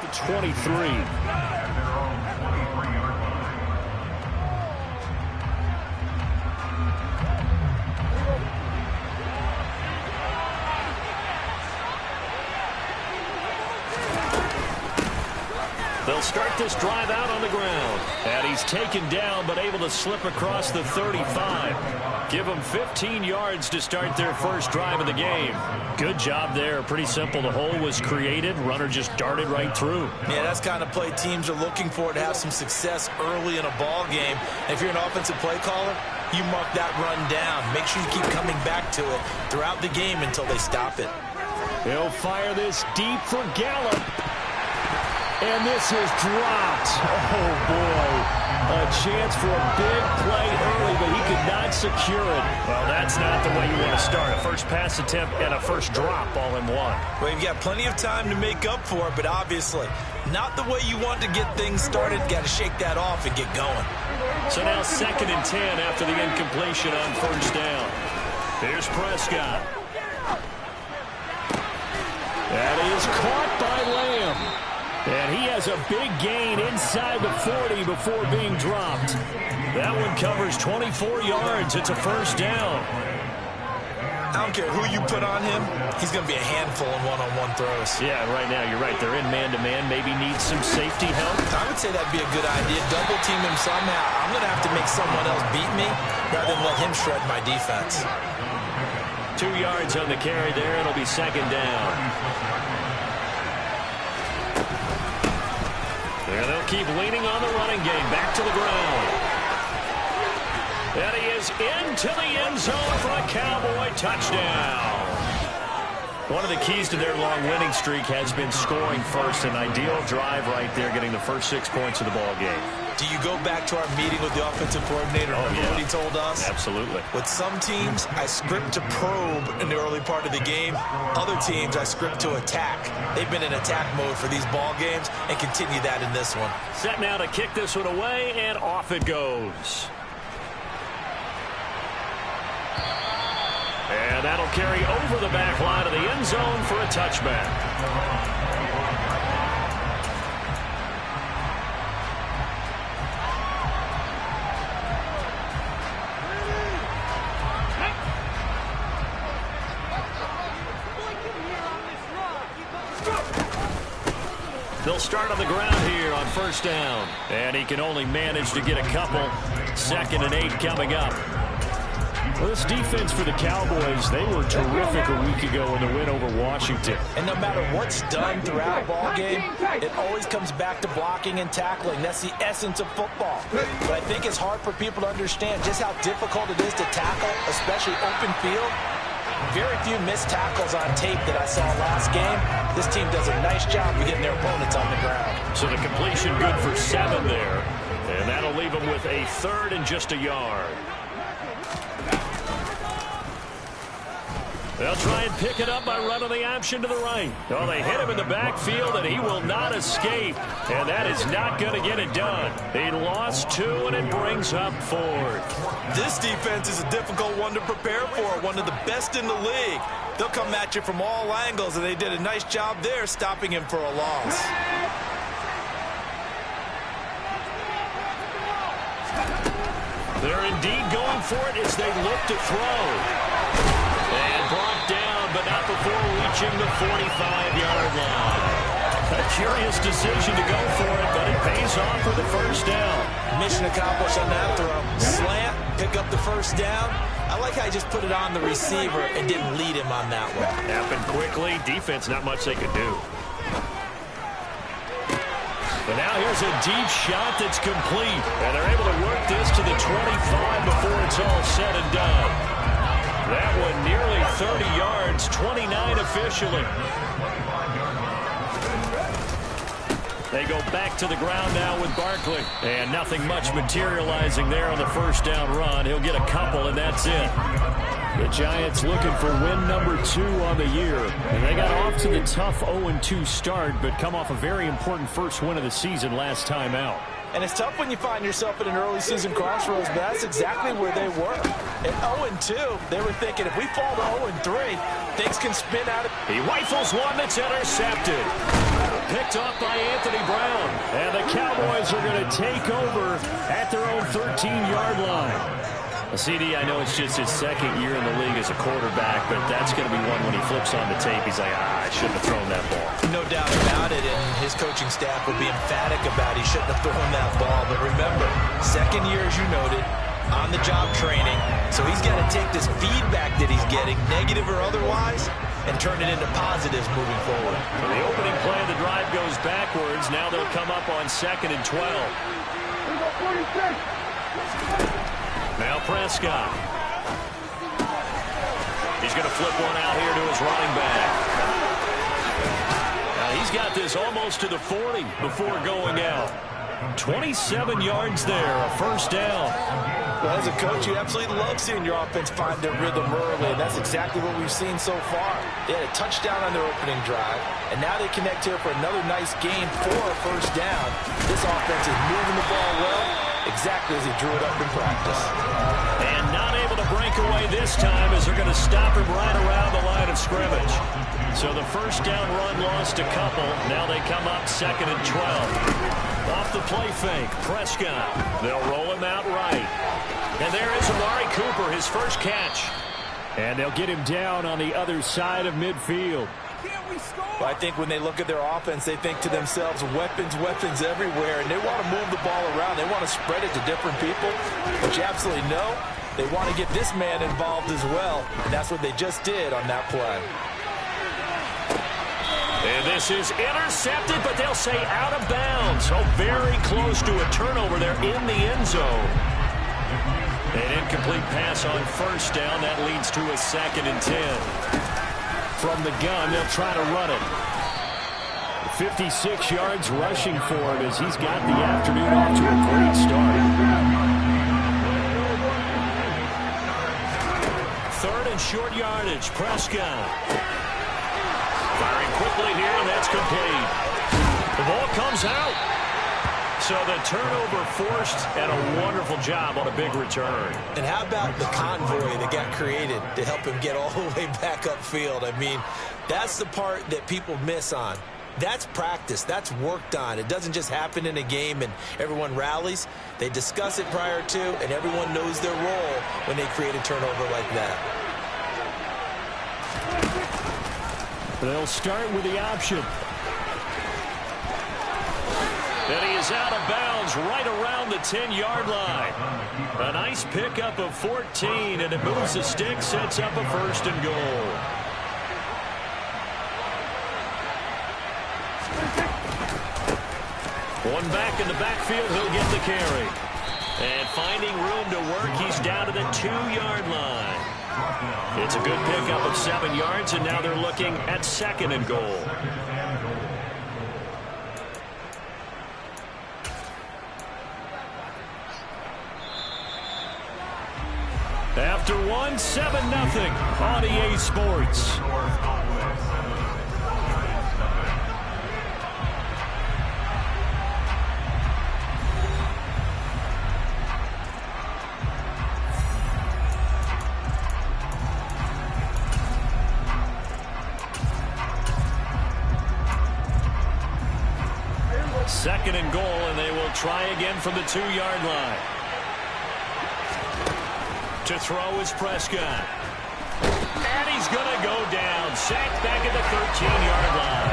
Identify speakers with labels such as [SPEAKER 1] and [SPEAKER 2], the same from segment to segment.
[SPEAKER 1] the 23. They'll start this drive out on the ground. And he's taken down, but able to slip across the 35. Give them 15 yards to start their first drive of the game. Good job there. Pretty simple. The hole was created. Runner just darted right through.
[SPEAKER 2] Yeah, that's kind of play teams are looking for to have some success early in a ball game. And if you're an offensive play caller, you mark that run down. Make sure you keep coming back to it throughout the game until they stop it.
[SPEAKER 1] He'll fire this deep for Gallup. And this is dropped. Oh, boy. A chance for a big play early, but he could not secure it. Well, that's not the way you want to start. A first pass attempt and a first drop all in one.
[SPEAKER 2] Well, you've got plenty of time to make up for it, but obviously not the way you want to get things started. Got to shake that off and get going.
[SPEAKER 1] So now 2nd and 10 after the incompletion on first down. Here's Prescott. That is caught by Lamb. And he has a big gain inside the 40 before being dropped. That one covers 24 yards. It's a first down.
[SPEAKER 2] I don't care who you put on him. He's going to be a handful in one-on-one throws.
[SPEAKER 1] Yeah, right now you're right. They're in man-to-man. Maybe needs some safety help.
[SPEAKER 2] I would say that'd be a good idea. Double team him somehow. I'm going to have to make someone else beat me rather than let him shred my defense.
[SPEAKER 1] 2 yards on the carry there. It'll be 2nd down. There they'll keep leaning on the running game. Back to the ground. And he is into the end zone for a Cowboy touchdown. One of the keys to their long winning streak has been scoring first. An ideal drive right there, getting the first 6 points of the ball game.
[SPEAKER 2] Do you go back to our meeting with the offensive coordinator? Remember what he told us?
[SPEAKER 1] Absolutely.
[SPEAKER 2] With some teams, I script to probe in the early part of the game. Other teams, I script to attack. They've been in attack mode for these ball games and continue that in this one.
[SPEAKER 1] Set now to kick this one away, and off it goes. And that'll carry over the back line of the end zone for a touchback. They'll start on the ground here on first down. And he can only manage to get a couple. 2nd and 8 coming up. Well, this defense for the Cowboys, they were terrific a week ago in the win over Washington.
[SPEAKER 2] And no matter what's done throughout a ball game, it always comes back to blocking and tackling. That's the essence of football. But I think it's hard for people to understand just how difficult it is to tackle, especially open field. Very few missed tackles on tape that I saw last game. This team does a nice job of getting their opponents on the ground.
[SPEAKER 1] So the completion good for 7 there. And that'll leave them with a 3rd and just a yard. They'll try and pick it up by running the option to the right. Oh, they hit him in the backfield, and he will not escape. And that is not going to get it done. He lost 2, and it brings up 4th.
[SPEAKER 2] This defense is a difficult one to prepare for, one of the best in the league. They'll come at you from all angles, and they did a nice job there stopping him for a loss.
[SPEAKER 1] They're indeed going for it as they look to throw. And brought down, but not before reaching the 45-yard line. A curious decision to go for it, but it pays off for the first down.
[SPEAKER 2] Mission accomplished on that throw. Slant, pick up the first down. I like how he just put it on the receiver and didn't lead him on that one.
[SPEAKER 1] Happened quickly. Defense, not much they could do. But now here's a deep shot that's complete. And they're able to work this to the 25 before it's all said and done. That one nearly 30 yards, 29 officially. They go back to the ground now with Barkley. And nothing much materializing there on the first down run. He'll get a couple, and that's it. The Giants looking for win number 2 on the year. And they got off to the tough 0-2 start, but come off a very important first win of the season last time out.
[SPEAKER 2] And it's tough when you find yourself at an early season crossroads, but that's exactly where they were. At 0-2, they were thinking if we fall to 0-3, things can spin out of...
[SPEAKER 1] He rifles one that's intercepted. picked off by Anthony Brown. And the Cowboys are going to take over at their own 13-yard line. CD, I know it's just his second year in the league as a quarterback, but that's going to be one when he flips on the tape. He's like, I shouldn't have thrown that ball.
[SPEAKER 2] No doubt about it, and his coaching staff will be emphatic about he shouldn't have thrown that ball. But remember, second year, as you noted, on-the-job training. So he's got to take this feedback that he's getting, negative or otherwise, and turn it into positives moving forward.
[SPEAKER 1] Well, the opening play of the drive goes backwards. Now they'll come up on 2nd and 12. Now Prescott. He's going to flip one out here to his running back. Now he's got this almost to the 40 before going out. 27 yards there, a first down.
[SPEAKER 2] Well, as a coach, you absolutely love seeing your offense find their rhythm early, and that's exactly what we've seen so far. They had a touchdown on their opening drive, and now they connect here for another nice game for a first down. This offense is moving the ball well, exactly as he drew it up in practice.
[SPEAKER 1] And not able to break away this time as they're going to stop him right around the line of scrimmage. So the first down run lost a couple. Now they come up 2nd and 12. Off the play fake, Prescott. They'll roll him out right. And there is Amari Cooper, his first catch. And they'll get him down on the other side of midfield.
[SPEAKER 2] Well, I think when they look at their offense, they think to themselves, weapons, weapons everywhere, and they want to move the ball around. They want to spread it to different people. But you absolutely know they want to get this man involved as well, and that's what they just did on that play.
[SPEAKER 1] And this is intercepted, but they'll say out of bounds. So very close to a turnover there in the end zone. An incomplete pass on first down. That leads to a 2nd and 10. From the gun, they'll try to run it. 56 yards rushing for him as he's got the afternoon off to a great start. 3rd and short yardage, Prescott. Firing quickly here, and that's complete. The ball comes out. So the turnover forced, and a wonderful job on a big return.
[SPEAKER 2] And how about the convoy that got created to help him get all the way back upfield? I mean, that's the part that people miss on. That's practice. That's worked on. It doesn't just happen in a game and everyone rallies. They discuss it prior to, and everyone knows their role when they create a turnover like that.
[SPEAKER 1] They'll start with the option. And he is out of bounds right around the 10-yard line. A nice pickup of 14, and it moves the stick, sets up a 1st and goal. One back in the backfield, he'll get the carry. And finding room to work, he's down to the 2-yard line. It's a good pickup of 7 yards, and now they're looking at 2nd and goal. After one, 7-0 on EA Sports. Second and goal, and they will try again from the 2-yard line. To throw is Prescott. And he's going to go down. Sacked back at the 13-yard line.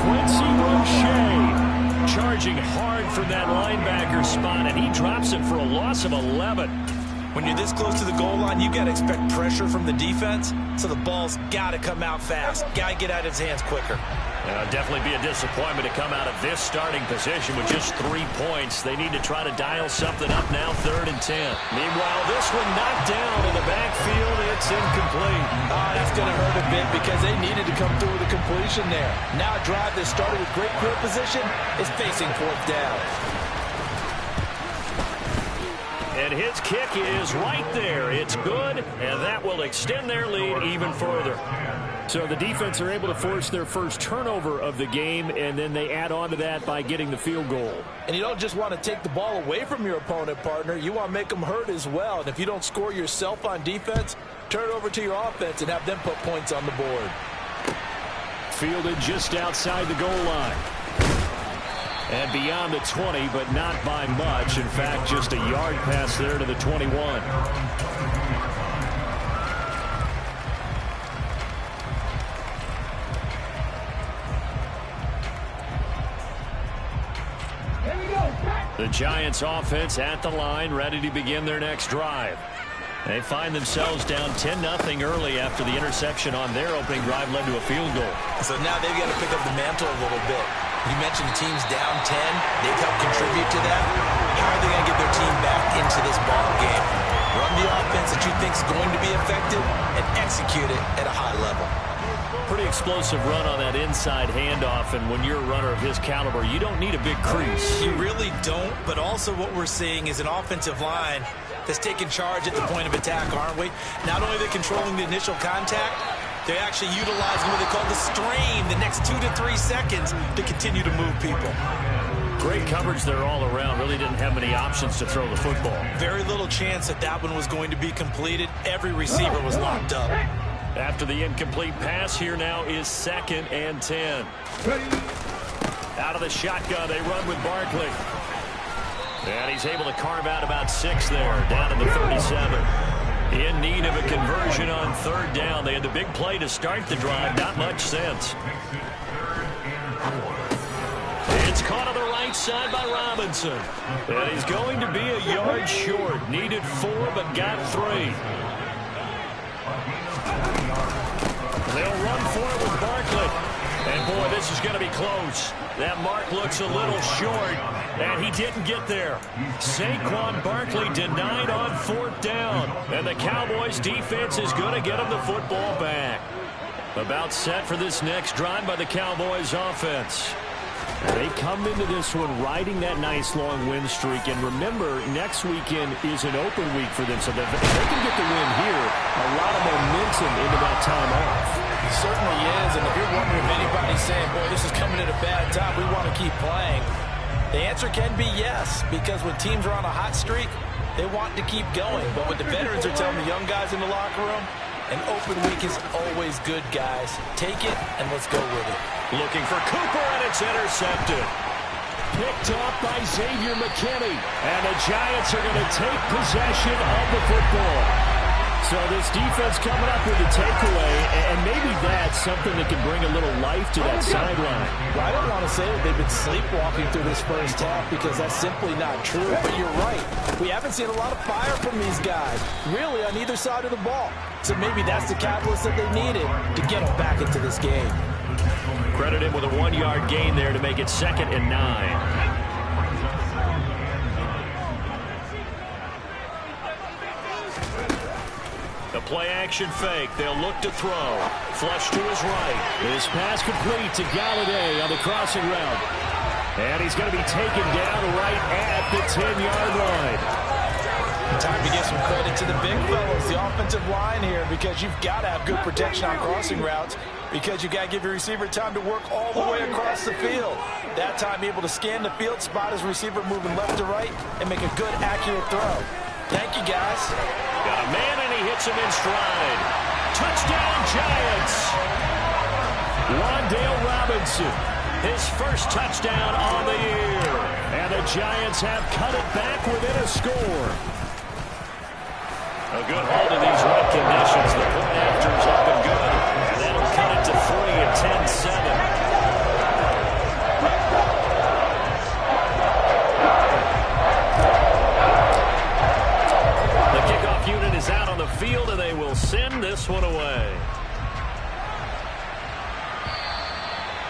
[SPEAKER 1] Quincy Roche charging hard from that linebacker spot, and he drops it for a loss of 11.
[SPEAKER 2] When you're this close to the goal line, you got to expect pressure from the defense, so the ball's got to come out fast. Got to get out of his hands quicker.
[SPEAKER 1] Definitely be a disappointment to come out of this starting position with just 3 points. They need to try to dial something up now, 3rd and 10. Meanwhile, this one knocked down in the backfield. It's incomplete.
[SPEAKER 2] That's going to hurt a bit because they needed to come through with a completion there. Now a drive that started with great field position is facing 4th down.
[SPEAKER 1] And his kick is right there. It's good, and that will extend their lead even further. So the defense are able to force their first turnover of the game, and then they add on to that by getting the field goal.
[SPEAKER 2] And you don't just want to take the ball away from your opponent, partner. You want to make them hurt as well. And if you don't score yourself on defense, turn it over to your offense and have them put points on the board.
[SPEAKER 1] fielded just outside the goal line. And beyond the 20, but not by much. In fact, just a yard pass there to the 21. The Giants offense at the line, ready to begin their next drive. They find themselves down 10-0 early after the interception on their opening drive led to a field goal.
[SPEAKER 2] So now they've got to pick up the mantle a little bit. You mentioned the team's down 10. They've helped contribute to that. How are they going to get their team back into this ball game? Run the offense that you think is going to be effective and execute it at a high level.
[SPEAKER 1] Pretty explosive run on that inside handoff, and when you're a runner of his caliber, you don't need a big crease.
[SPEAKER 2] You really don't, but also what we're seeing is an offensive line that's taking charge at the point of attack, aren't we? Not only are they controlling the initial contact, they're actually utilizing what they call the strain, the next 2 to 3 seconds, to continue to move people.
[SPEAKER 1] Great coverage there all around. Really didn't have many options to throw the football.
[SPEAKER 2] Very little chance that that one was going to be completed. Every receiver was locked up.
[SPEAKER 1] After the incomplete pass, here now is 2nd and 10. Out of the shotgun, they run with Barkley. And he's able to carve out about 6 there, down to the 37. In need of a conversion on 3rd down. They had the big play to start the drive. Not much sense. It's caught on the right side by Robinson. And he's going to be a yard short. Needed 4, but got 3. They'll run for it with Barkley. And, boy, this is going to be close. That mark looks a little short, and he didn't get there. Saquon Barkley denied on 4th down. And the Cowboys' defense is going to get him the football back. About set for this next drive by the Cowboys' offense. They come into this one riding that nice long win streak. And remember, next weekend is an open week for them. So if they can get the win here, a lot of momentum into that time off.
[SPEAKER 2] It certainly is. And if you're wondering if anybody's saying, boy, this is coming at a bad time, we want to keep playing, the answer can be yes. Because when teams are on a hot streak, they want to keep going. But what the veterans are telling the young guys in the locker room, an open week is always good, guys. Take it, and let's go with it.
[SPEAKER 1] Looking for Cooper, and it's intercepted. Picked off by Xavier McKinney. And the Giants are going to take possession of the football. So this defense coming up with a takeaway, and maybe that's something that can bring a little life to that sideline.
[SPEAKER 2] Well, I don't want to say that they've been sleepwalking through this first half because that's simply not true, but you're right. We haven't seen a lot of fire from these guys, really, on either side of the ball. So maybe that's the catalyst that they needed to get them back into this game.
[SPEAKER 1] Credit him with a 1-yard gain there to make it 2nd and 9. The play-action fake. They'll look to throw. Flush to his right. This pass complete to Galladay on the crossing route. And he's going to be taken down right at the 10-yard line.
[SPEAKER 2] Time to give some credit to the big fellas, the offensive line here, because you've got to have good protection on crossing routes, because you've got to give your receiver time to work all the way across the field. That time able to scan the field, spot his receiver moving left to right, and make a good, accurate throw. Thank you, guys.
[SPEAKER 1] Got a man, and he hits him in stride. Touchdown, Giants. Wan'Dale Robinson, his first touchdown on the year. And the Giants have cut it back within a score. A good hold of these rough conditions. The point after is up and good. And that'll cut it to 3 at 10-7. Unit is out on the field, and they will send this one away.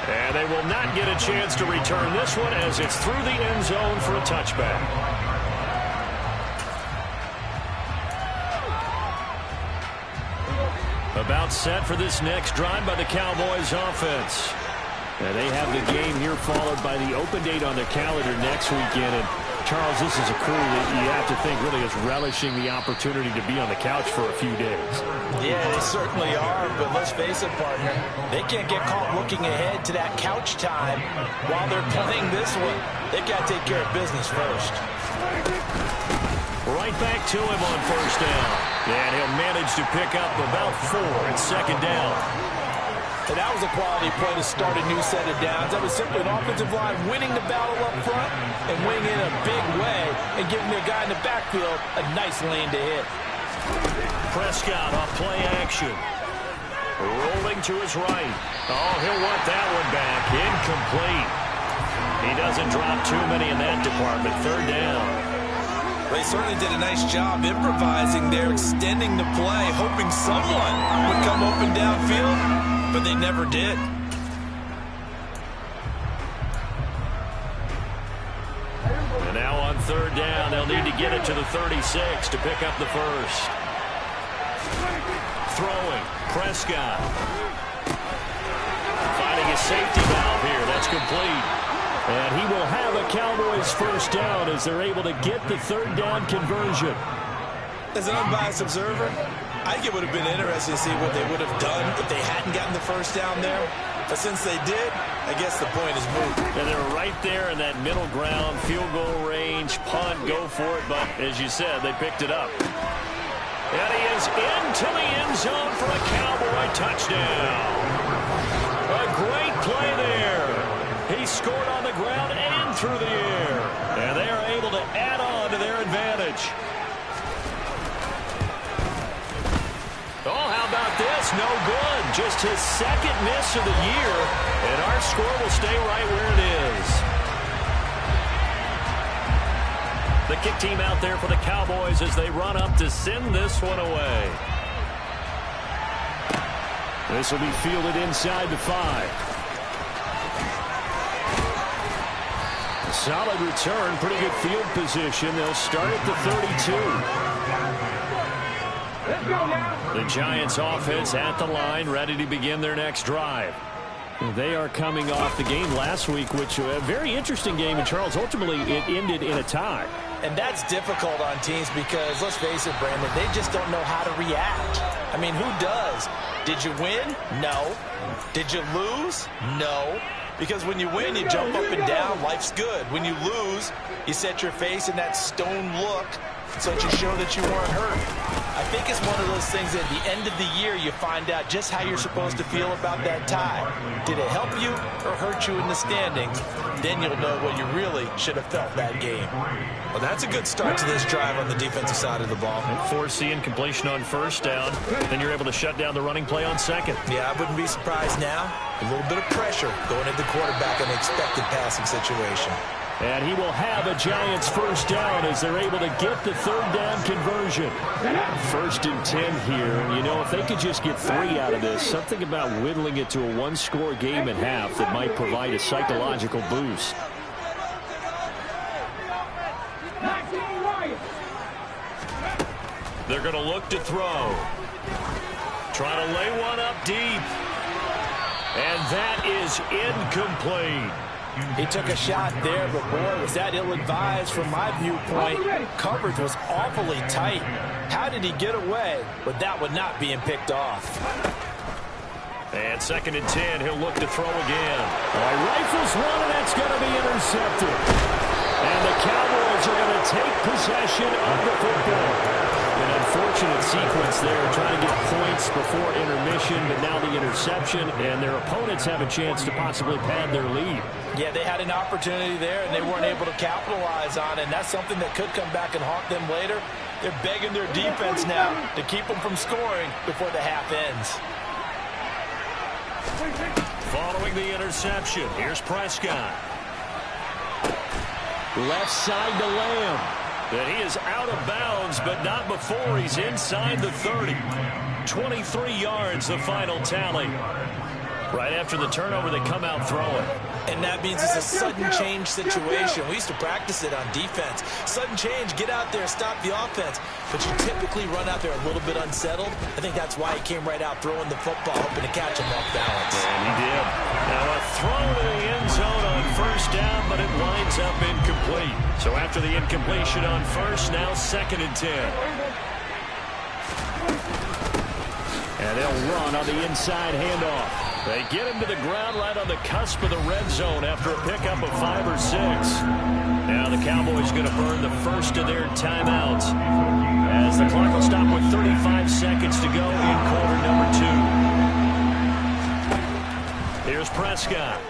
[SPEAKER 1] And they will not get a chance to return this one as it's through the end zone for a touchback. About set for this next drive by the Cowboys offense. And they have the game here followed by the open date on their calendar next weekend. And Charles, this is a crew that you have to think really is relishing the opportunity to be on the couch for a few days.
[SPEAKER 2] Yeah, they certainly are, but let's face it, partner, they can't get caught looking ahead to that couch time while they're playing this one. They've got to take care of business first.
[SPEAKER 1] Right back to him on 1st down. And he'll manage to pick up about 4 at 2nd down.
[SPEAKER 2] And that was a quality play to start a new set of downs. That was simply an offensive line winning the battle up front and winning in a big way and giving their guy in the backfield a nice lane to hit.
[SPEAKER 1] Prescott off play action. Rolling to his right. Oh, he'll want that one back. Incomplete. He doesn't drop too many in that department. Third down.
[SPEAKER 2] They certainly did a nice job improvising there, extending the play, hoping someone would come open downfield, but they never did.
[SPEAKER 1] And now on third down, they'll need to get it to the 36 to pick up the first. Throwing, Prescott. Finding a safety valve here. That's complete. And he will have a Cowboys first down as they're able to get the third down conversion.
[SPEAKER 2] As an unbiased observer, I think it would have been interesting to see what they would have done if they hadn't gotten the first down there. But since they did, I guess the point is moved.
[SPEAKER 1] And they're right there in that middle ground, field goal range, punt, go for it. But as you said, they picked it up. And he is into the end zone for a Cowboy touchdown. A great play there. He scored on the ground and through the air. And they are able to add on to their advantage. Oh, how about this? No good. Just his second miss of the year. And our score will stay right where it is. The kick team out there for the Cowboys as they run up to send this one away. This will be fielded inside the 5. Solid return, pretty good field position. They'll start at the 32. The Giants offense at the line, ready to begin their next drive. They are coming off the game last week, which was a very interesting game. And Charles, ultimately, it ended in a tie.
[SPEAKER 2] And that's difficult on teams because, let's face it, Brandon, they just don't know how to react. I mean, who does? Did you win? No. Did you lose? No. Because when you win, you jump up and down. Life's good. When you lose, you set your face in that stone look so that you show that you weren't hurt. I think it's one of those things that at the end of the year you find out just how you're supposed to feel about that tie. Did it help you or hurt you in the standings? Then you'll know what you really should have felt that game. Well, that's a good start to this drive on the defensive side of the ball.
[SPEAKER 1] Force the incompletion on first down. Then you're able to shut down the running play on second.
[SPEAKER 2] Yeah, I wouldn't be surprised now. A little bit of pressure going at the quarterback in the expected passing situation.
[SPEAKER 1] And he will have a Giants first down as they're able to get the third down conversion. 1st and 10 here. You know, if they could just get 3 out of this, something about whittling it to a one-score game at half that might provide a psychological boost. They're going to look to throw. Trying to lay one up deep. And that is incomplete.
[SPEAKER 2] He took a shot there, but boy, was that ill-advised from my viewpoint. Coverage was awfully tight. How did he get away with that one not being picked off?
[SPEAKER 1] And 2nd and 10, he'll look to throw again. Rifles one, and that's going to be intercepted. And the Cowboys are going to take possession of the football. An unfortunate sequence there, trying to get points before intermission, but now the interception, and their opponents have a chance to possibly pad their lead.
[SPEAKER 2] Yeah, they had an opportunity there, and they weren't able to capitalize on it, and that's something that could come back and haunt them later. They're begging their defense now to keep them from scoring before the half ends.
[SPEAKER 1] Following the interception, here's Prescott. Left side to Lamb. And he is out of bounds, but not before he's inside the 30. 23 yards, the final tally. Right after the turnover, they come out throwing.
[SPEAKER 2] And that means it's a sudden change situation. We used to practice it on defense. Sudden change, get out there, stop the offense. But you typically run out there a little bit unsettled. I think that's why he came right out throwing the football, hoping to catch him off balance.
[SPEAKER 1] And he did. Now a throw to the end zone on first down, but it winds up incomplete. So after the incompletion on first, now 2nd and 10. And they'll run on the inside handoff. They get him to the ground right on the cusp of the red zone after a pickup of 5 or 6. Now the Cowboys going to burn the first of their timeouts as the clock will stop with 35 seconds to go in quarter number 2. Prescott.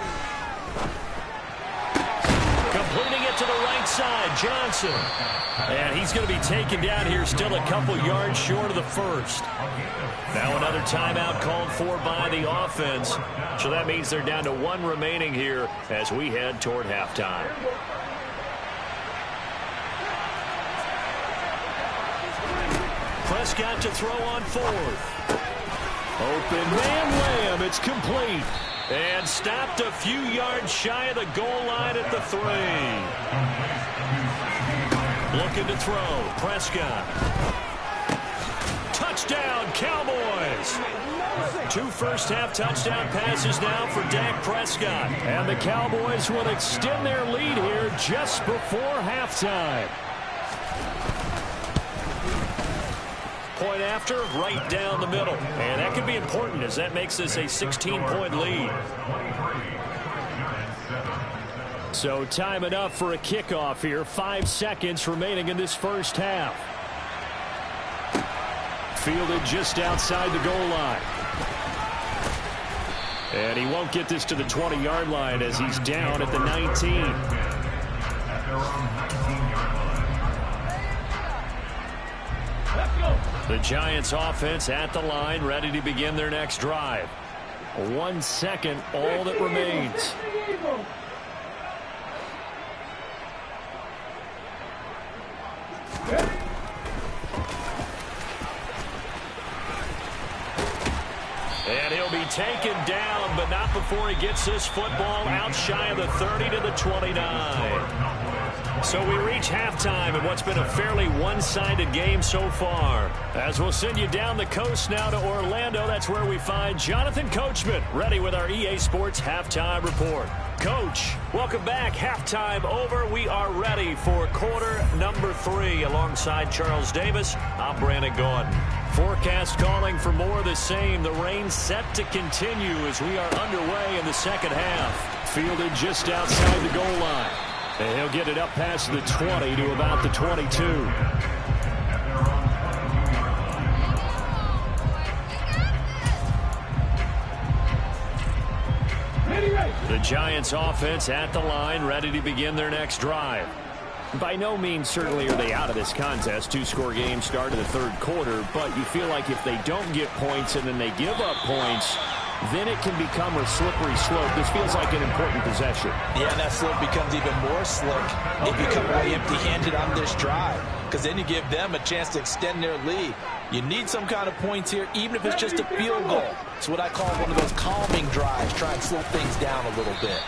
[SPEAKER 1] Completing it to the right side, Johnson. And he's going to be taken down here, still a couple yards short of the first. Now another timeout called for by the offense. So that means they're down to one remaining here as we head toward halftime. Prescott to throw on fourth. Open man Lamb. It's complete. And stopped a few yards shy of the goal line at the 3. Looking to throw. Prescott. Touchdown, Cowboys. 2 first-half touchdown passes now for Dak Prescott. And the Cowboys will extend their lead here just before halftime. Point after, right down the middle. And that could be important as that makes this a 16-point lead. So time enough for a kickoff here. 5 seconds remaining in this first half. Fielded just outside the goal line. And he won't get this to the 20-yard line as he's down at the 19. The Giants offense at the line, ready to begin their next drive. 1 second, all that remains. And he'll be taken down, but not before he gets this football out shy of the 30 to the 29. So we reach halftime in what's been a fairly one-sided game so far. As we'll send you down the coast now to Orlando, that's where we find Jonathan Coachman, ready with our EA Sports Halftime Report. Coach, welcome back. Halftime over. We are ready for quarter number 3. Alongside Charles Davis, I'm Brandon Gordon. Forecast calling for more of the same. The rain set to continue as we are underway in the second half. Fielded just outside the goal line. And he'll get it up past the 20 to about the 22. The Giants offense at the line, ready to begin their next drive. By no means certainly are they out of this contest. 2-score game start of the third quarter, but you feel like if they don't get points and then they give up points, then it can become a slippery slope. This feels like an important possession. Yeah, and that slope becomes even more slick if you come away empty-handed on this drive, because then you give them a chance to extend their lead. You need some kind of points here, even if it's just a field goal. It's what I call one of those calming drives. Try and slow things down a little bit.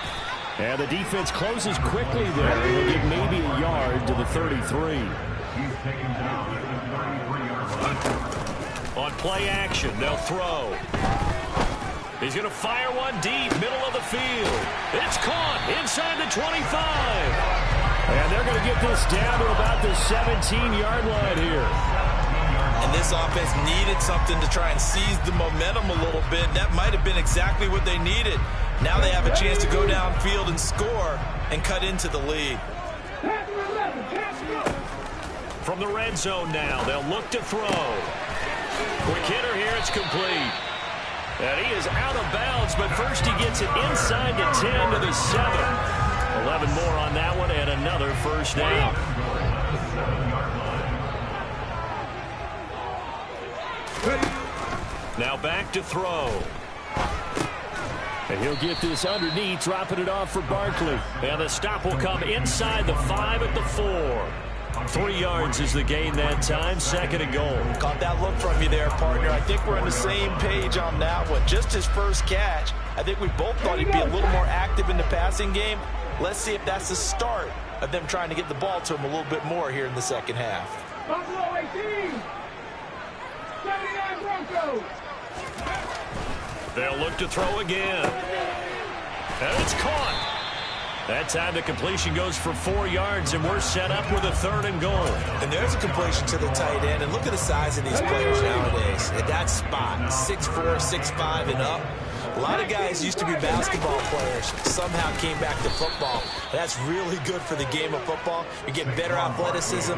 [SPEAKER 1] And the defense closes quickly there. They'll get maybe a yard to the 33. On play action, they'll throw. He's going to fire one deep, middle of the field. It's caught inside the 25. And they're going to get this down to about the 17-yard line here. And this offense needed something to try and seize the momentum a little bit. That might have been exactly what they needed. Now they have a chance to go downfield and score and cut into the lead. From the red zone now, they'll look to throw. Quick hitter here, it's complete. And he is out of bounds, but first he gets it inside the 10 to the 7. 11 more on that one and another first down. Now back to throw. And he'll get this underneath, dropping it off for Barkley. And the stop will come inside the 5 at the 4. 3 yards is the gain that time, 2nd and goal. Caught that look from you there, partner. I think we're on the same page on that one. Just his first catch. I think we both thought he'd be a little more active in the passing game. Let's see if that's the start of them trying to get the ball to him a little bit more here in the second half. Buffalo 18, 79 Broncos. They'll look to throw again. And it's caught. That time the completion goes for 4 yards, and we're set up with a 3rd and goal. And there's a completion to the tight end, and look at the size of these players nowadays. At that spot, 6'4", 6'5", and up.
[SPEAKER 2] A lot of guys used to be basketball players, somehow came back to football. That's really good for the game of football. You're getting better athleticism,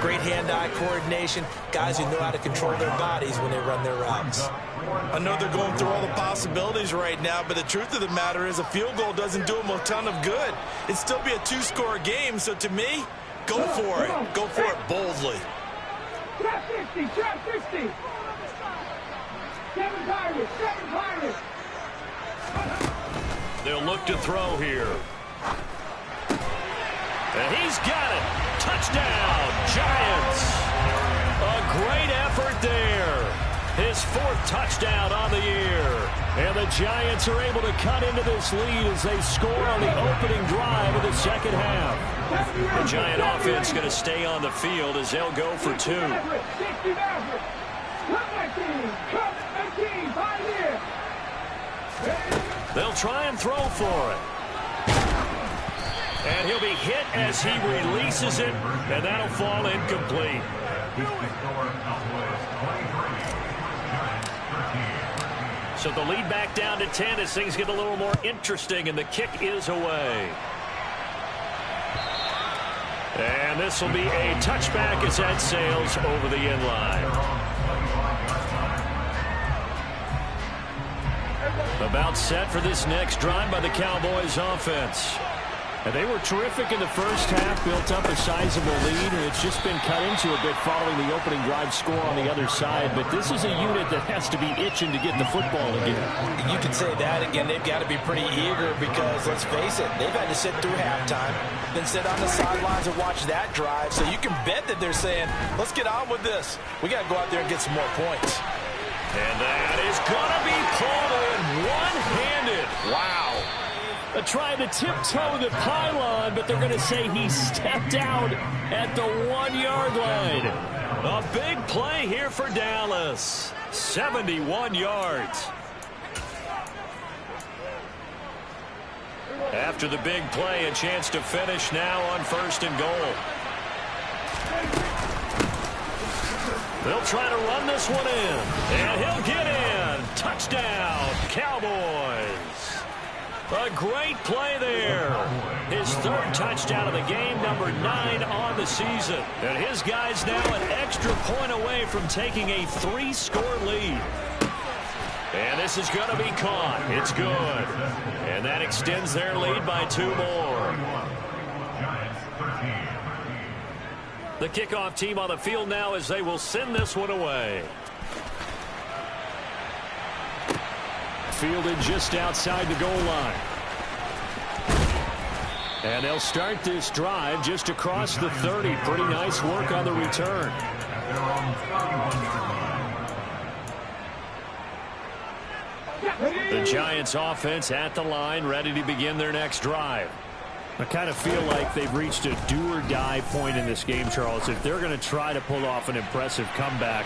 [SPEAKER 2] great hand-eye coordination, guys who know how to control their bodies when they run their routes. I know they're going through all the possibilities right now, but the truth of the matter is a field goal doesn't do them a ton of good. It'd still be a two-score game, so to me, go for it. Go for it boldly.
[SPEAKER 3] Trap 60, trap 60. Seven Pirates.
[SPEAKER 1] They'll look to throw here. And he's got it. Touchdown, Giants. A great effort there. His 4th touchdown on the year. And the Giants are able to cut into this lead as they score on the opening drive of the second half. The Giant offense going to stay on the field as they'll go for 2. They'll try and throw for it. And he'll be hit as he releases it, and that'll fall incomplete. So the lead back down to 10 as things get a little more interesting, and the kick is away. And this will be a touchback as that sails over the end line. About set for this next drive by the Cowboys offense. And they were terrific in the first half, built up a sizable lead, and it's just been cut into a bit following the opening drive score on the other side. But this is a unit that has to be itching to get the football again.
[SPEAKER 2] You could say that again. They've got to be pretty eager because, let's face it, they've had to sit through halftime, then sit on the sidelines and watch that drive. So you can bet that they're saying, let's get on with this. We got to go out there and get some more points.
[SPEAKER 1] And that is going to be pulled in one-handed. Wow. Trying to tiptoe the pylon, but they're going to say he stepped out at the 1-yard line. A big play here for Dallas. 71 yards. After the big play, a chance to finish now on 1st and goal. They'll try to run this one in, and he'll get in. Touchdown, Cowboys. A great play there. His 3rd touchdown of the game, number 9 on the season. And his guys now an extra point away from taking a 3-score lead. And this is going to be caught. It's good. And that extends their lead by 2 more. The kickoff team on the field now as they will send this one away. Fielded just outside the goal line. And they'll start this drive just across the 30. Pretty nice work on the return. The Giants offense at the line, ready to begin their next drive. I kind of feel like they've reached a do-or-die point in this game, Charles. If they're going to try to pull off an impressive comeback,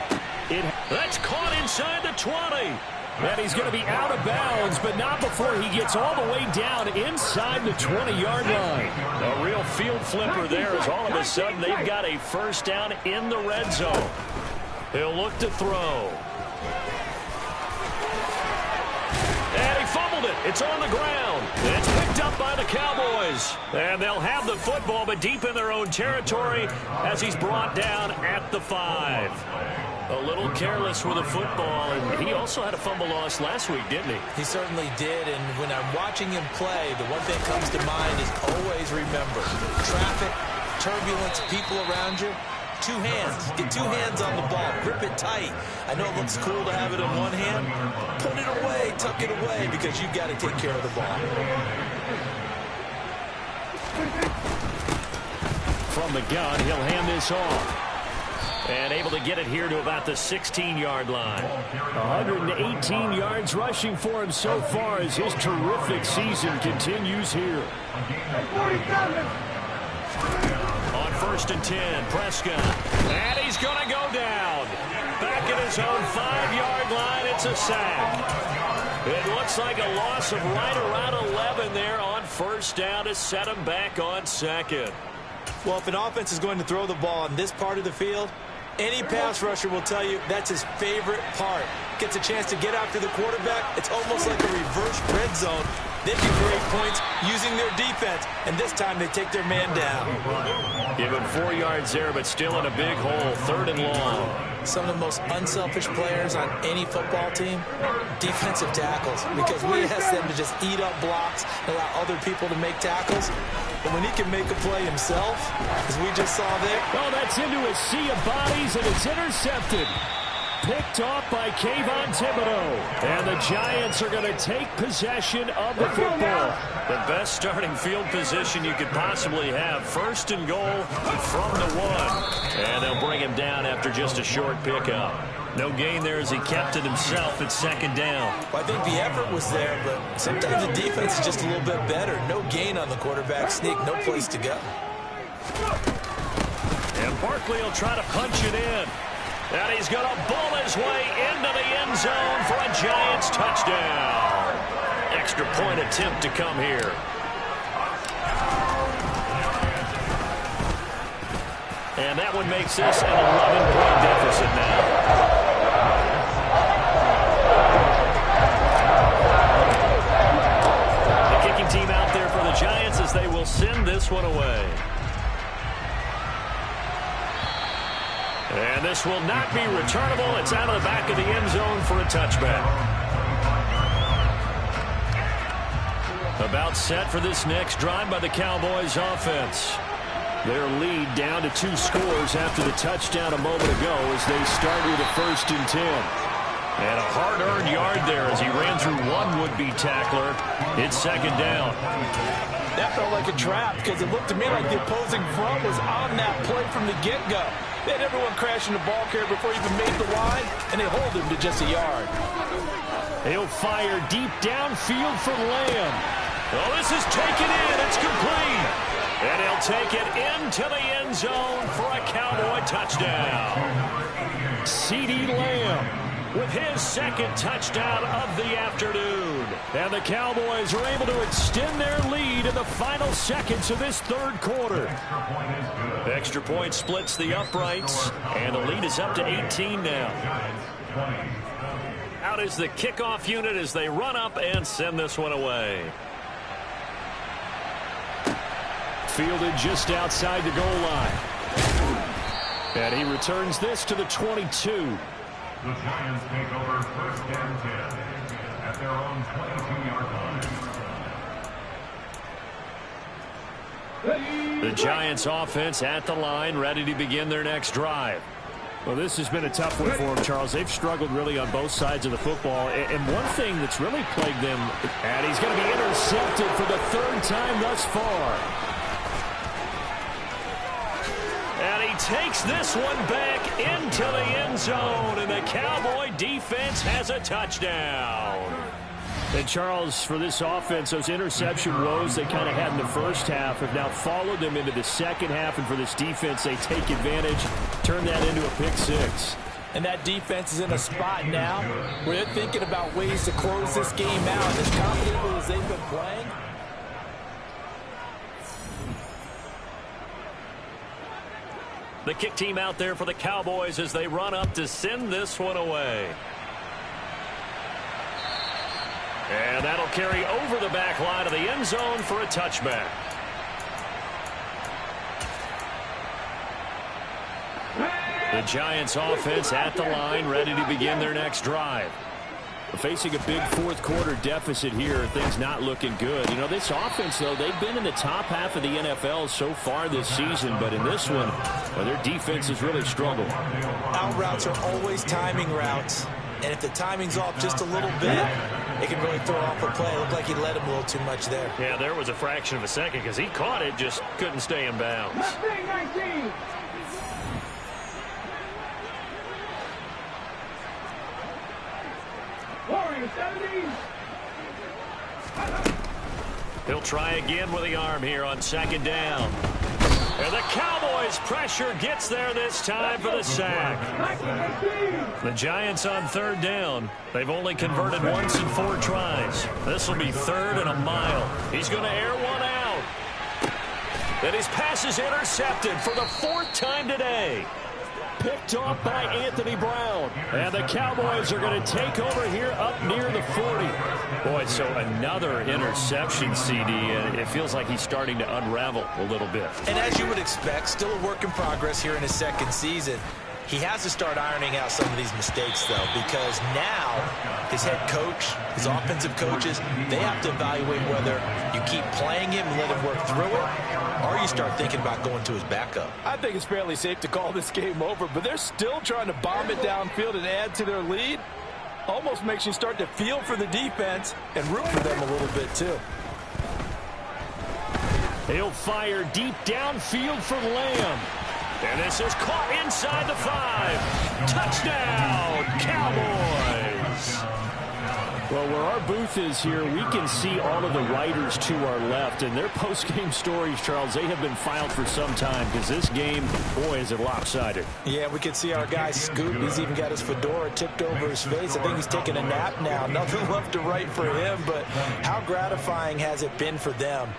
[SPEAKER 1] that's caught inside the 20. And he's going to be out of bounds, but not before he gets all the way down inside the 20-yard line. A real field flipper there as all of a sudden they've got a 1st down in the red zone. He'll look to throw. And he fumbled it. It's on the ground. It's picked up by the Cowboys. And they'll have the football, but deep in their own territory as he's brought down at the 5. A little careless with the football, and he also had a fumble loss last week, didn't he?
[SPEAKER 2] He certainly did, and when I'm watching him play, the one thing that comes to mind is always remember, traffic, turbulence, people around you, 2 hands. Get 2 hands on the ball. Grip it tight. I know it looks cool to have it in one hand. Put it away, tuck it away, because you've got to take care of the ball.
[SPEAKER 1] From the gun, he'll hand this off. And able to get it here to about the 16-yard line. 118 yards rushing for him so far as his terrific season continues here. On 1st and 10, Prescott. And he's going to go down. Back at his own 5-yard line, it's a sack. It looks like a loss of right around 11 there on 1st down to set him back on 2nd.
[SPEAKER 2] Well, if an offense is going to throw the ball in this part of the field, Any pass rusher will tell you that's his favorite part. Gets a chance to get after the quarterback. It's almost like a reverse red zone. They can create points using their defense, and this time they take their man down.
[SPEAKER 1] Give him 4 yards there, but still in a big hole, 3rd and long.
[SPEAKER 2] Some of the most unselfish players on any football team, defensive tackles, because we ask them to just eat up blocks and allow other people to make tackles. But when he can make a play himself, as we just saw there.
[SPEAKER 1] Oh, that's into a sea of bodies, and it's intercepted. Picked off by Kayvon Thibodeau. And the Giants are going to take possession of the football. The best starting field position you could possibly have. 1st and goal from the 1. And they'll bring him down after just a short pickup. No gain there as he kept it himself at 2nd down.
[SPEAKER 2] Well, I think the effort was there, but sometimes the defense is just a little bit better. No gain on the quarterback sneak, no place to go.
[SPEAKER 1] And Barkley will try to punch it in. And he's going to bull his way into the end zone for a Giants touchdown. Extra point attempt to come here. And that one makes this an 11-point deficit now. The kicking team out there for the Giants as they will send this one away. And this will not be returnable. It's out of the back of the end zone for a touchback. About set for this next drive by the Cowboys offense. Their lead down to 2 scores after the touchdown a moment ago as they start with a 1st and 10. And a hard-earned yard there as he ran through one would-be tackler. It's 2nd down.
[SPEAKER 2] That felt like a trap because it looked to me like the opposing front was on that play from the get-go. They had everyone crashing the ball carrier before he even made the line, and they hold him to just a yard.
[SPEAKER 1] He'll fire deep downfield for Lamb. Oh, this is taken in. It's complete. And he'll take it into the end zone for a Cowboy touchdown. CeeDee Lamb with his 2nd touchdown of the afternoon. And the Cowboys are able to extend their lead in the final seconds of this 3rd quarter. Extra point splits the uprights, and the lead is up to 18 now. Out is the kickoff unit as they run up and send this one away. Fielded just outside the goal line. And he returns this to the 22.
[SPEAKER 4] The Giants take over 1st and 10 at their own 22-yard line.
[SPEAKER 1] The Giants offense at the line, ready to begin their next drive.
[SPEAKER 5] Well, this has been a tough one for them, Charles. They've struggled really on both sides of the football. And one thing that's really plagued them,
[SPEAKER 1] and he's going to be intercepted for the 3rd time thus far. And he takes this one back into the end zone, and the Cowboy defense has a touchdown.
[SPEAKER 5] And Charles, for this offense, those interception woes they kind of had in the first half have now followed them into the second half, and for this defense, they take advantage, turn that into a pick 6.
[SPEAKER 2] And that defense is in a spot now where they're thinking about ways to close this game out. As confidently as they've been playing,
[SPEAKER 1] the kick team out there for the Cowboys as they run up to send this one away. And that'll carry over the back line of the end zone for a touchback. The Giants offense at the line, ready to begin their next drive.
[SPEAKER 5] Facing a big 4th quarter deficit here, things not looking good. You know, this offense, though, they've been in the top half of the NFL so far this season, but in this one, well, their defense has really struggled.
[SPEAKER 2] Out routes are always timing routes, and if the timing's off just a little bit, it can really throw off a play. It looked like he let him a little too much there.
[SPEAKER 1] Yeah, there was a fraction of a second because he caught it, just couldn't stay in bounds.
[SPEAKER 3] 19. Warriors 70.
[SPEAKER 1] He'll try again with the arm here on 2nd down. And the Cowboys' pressure gets there this time for the sack. The Giants on 3rd down. They've only converted once in 4 tries. This will be 3rd and a mile. He's going to air one out. And his pass is intercepted for the 4th time today.
[SPEAKER 5] picked off by Anthony Brown. And the Cowboys are going to take over here up near the 40.
[SPEAKER 1] Boy, so another interception, CD, and it feels like he's starting to unravel a little bit.
[SPEAKER 2] And as you would expect, still a work in progress here in his second season. He has to start ironing out some of these mistakes, though, because now his head coach, his offensive coaches, they have to evaluate whether you keep playing him and let him work through it, or you start thinking about going to his backup.
[SPEAKER 6] I think it's fairly safe to call this game over, but they're still trying to bomb it downfield and add to their lead. Almost makes you start to feel for the defense and root for them a little bit, too.
[SPEAKER 5] He'll fire deep downfield for Lamb. And this is caught inside the 5. Touchdown, Cowboys! Well, where our booth is here, we can see all of the writers to our left. And their post-game stories, Charles, they have been filed for some time because this game, boy, is it lopsided.
[SPEAKER 2] Yeah, we can see our guy Scoop. He's even got his fedora tipped over his face. I think he's taking a nap now. Nothing left to write for him, but how gratifying has it been for them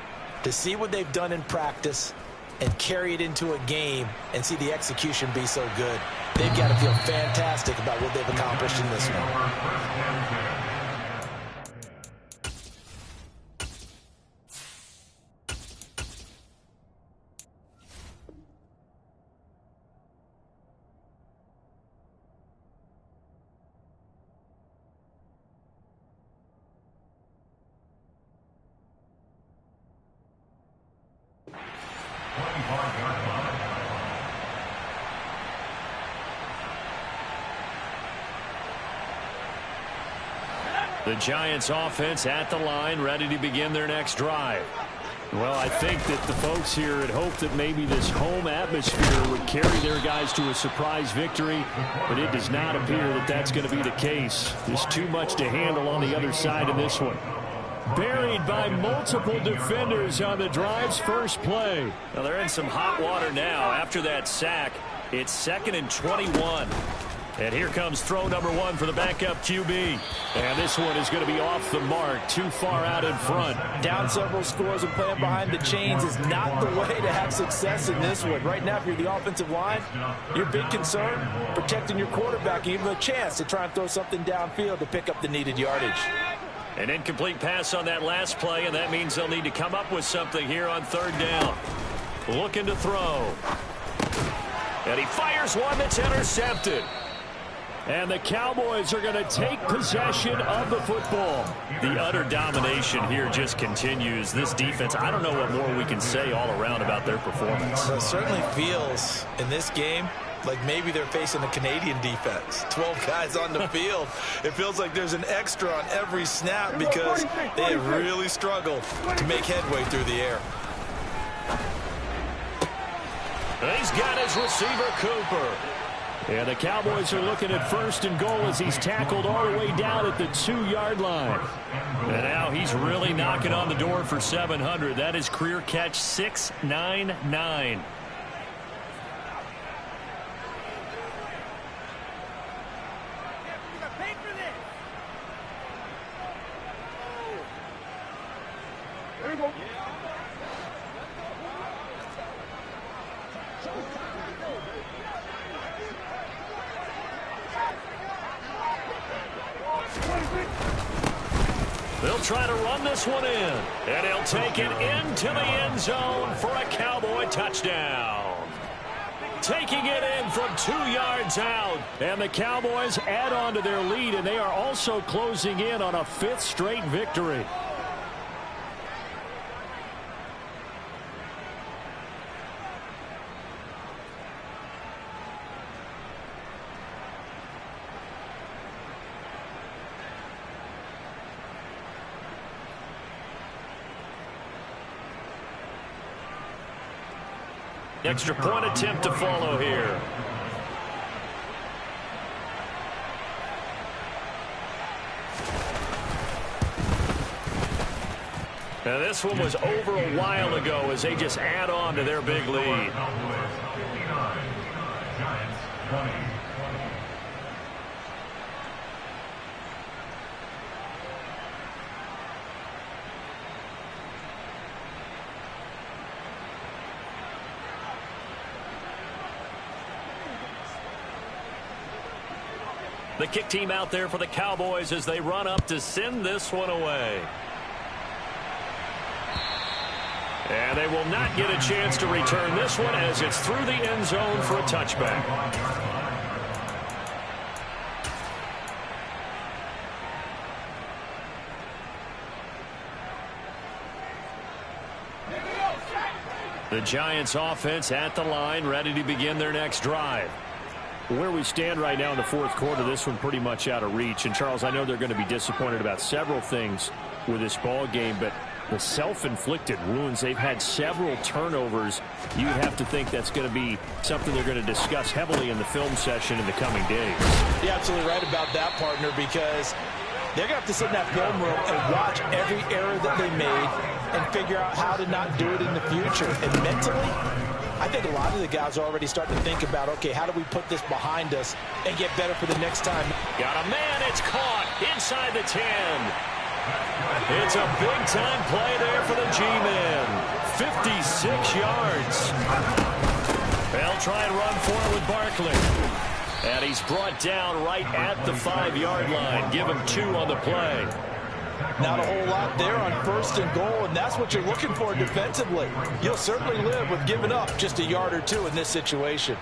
[SPEAKER 2] to see what they've done in practice and carry it into a game and see the execution be so good. They've got to feel fantastic about what they've accomplished in this one.
[SPEAKER 1] The Giants offense at the line, ready to begin their next drive.
[SPEAKER 5] Well, I think that the folks here had hoped that maybe this home atmosphere would carry their guys to a surprise victory, but it does not appear that that's going to be the case. There's too much to handle on the other side of this one. Buried by multiple defenders on the drive's first play.
[SPEAKER 1] Now they're in some hot water now. After that sack, it's 2nd and 21. And here comes throw number 1 for the backup QB.
[SPEAKER 5] And this one is going to be off the mark, too far out in front.
[SPEAKER 2] Down several scores and playing behind the chains is not the way to have success in this one. Right now, if you're the offensive line, your big concern, protecting your quarterback, give him a chance to try and throw something downfield to pick up the needed yardage.
[SPEAKER 1] An incomplete pass on that last play, and that means they'll need to come up with something here on 3rd down. Looking to throw. And he fires one that's intercepted.
[SPEAKER 5] And the Cowboys are going to take possession of the football.
[SPEAKER 1] The utter domination here just continues. This defense, I don't know what more we can say all around about their performance.
[SPEAKER 2] Well, it certainly feels in this game like maybe they're facing a Canadian defense. 12 guys on the field. It feels like there's an extra on every snap because they have really struggled to make headway through the air.
[SPEAKER 1] He's got his receiver, Cooper.
[SPEAKER 5] And the Cowboys are looking at 1st and goal as he's tackled all the way down at the 2-yard line.
[SPEAKER 1] And now he's really knocking on the door for 700. That is career catch 699. They'll try to run this one in. And he'll take it into the end zone for a Cowboy touchdown. Taking it in from 2 yards out.
[SPEAKER 5] And the Cowboys add on to their lead, and they are also closing in on a 5th straight victory.
[SPEAKER 1] Extra point attempt to follow here. Now this one was over a while ago as they just add on to their big lead. The kick team out there for the Cowboys as they run up to send this one away. And they will not get a chance to return this one as it's through the end zone for a touchback. The Giants offense at the line, ready to begin their next drive. Where we stand right now in the fourth quarter, this one pretty much out of reach. And, Charles, I know they're going to be disappointed about several things with this ball game, but the self-inflicted wounds, they've had several turnovers. You'd have to think that's going to be something they're going to discuss heavily in the film session in the coming days.
[SPEAKER 2] You're absolutely right about that, partner, because they're going to have to sit in that film room and watch every error that they made and figure out how to not do it in the future. And mentally, I think a lot of the guys are already starting to think about, okay, how do we put this behind us and get better for the next time?
[SPEAKER 1] Got a man, it's caught inside the 10. It's a big-time play there for the G-men. 56 yards. They'll try and run for it with Barkley. And he's brought down right at the 5-yard line. Give him 2 on the play.
[SPEAKER 2] Not a whole lot there on 1st and goal, and that's what you're looking for defensively. You'll certainly live with giving up just a yard or 2 in this situation.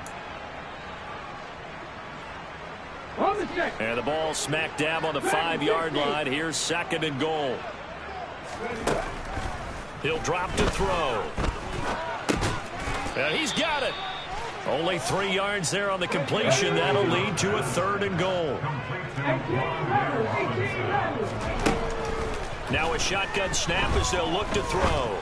[SPEAKER 1] And the ball smack dab on the 5-yard line. Here's 2nd and goal. He'll drop to throw. And he's got it. Only 3 yards there on the completion. That'll lead to a 3rd and goal. Now a shotgun snap as they'll look to throw.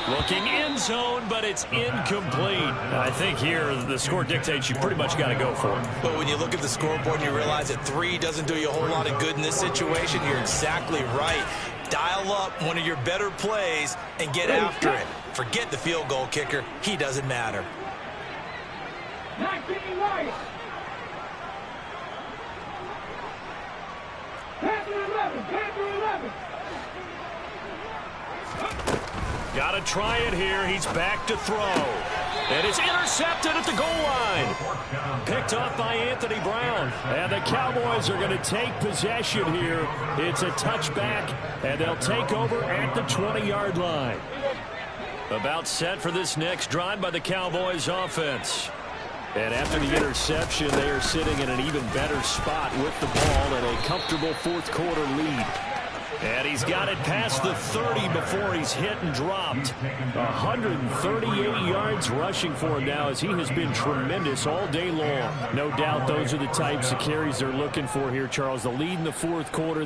[SPEAKER 1] Looking end zone, but it's incomplete. I think here the score dictates you pretty much got to go for it.
[SPEAKER 2] But when you look at the scoreboard and you realize that 3 doesn't do you a whole lot of good in this situation, you're exactly right. Dial up one of your better plays and get after it. Forget the field goal kicker. He doesn't matter.
[SPEAKER 3] 19 right. Panther 11. Panther 11.
[SPEAKER 1] Got to try it here. He's back to throw. And it's intercepted at the goal line. Picked off by Anthony Brown. And the Cowboys are going to take possession here. It's a touchback, and they'll take over at the 20-yard line. About set for this next drive by the Cowboys offense. And after the interception, they are sitting in an even better spot with the ball and a comfortable fourth quarter lead. And he's got it past the 30 before he's hit and dropped. 138 yards rushing for him now as he has been tremendous all day long. No doubt those are the types of carries they're looking for here, Charles. The lead in the fourth quarter.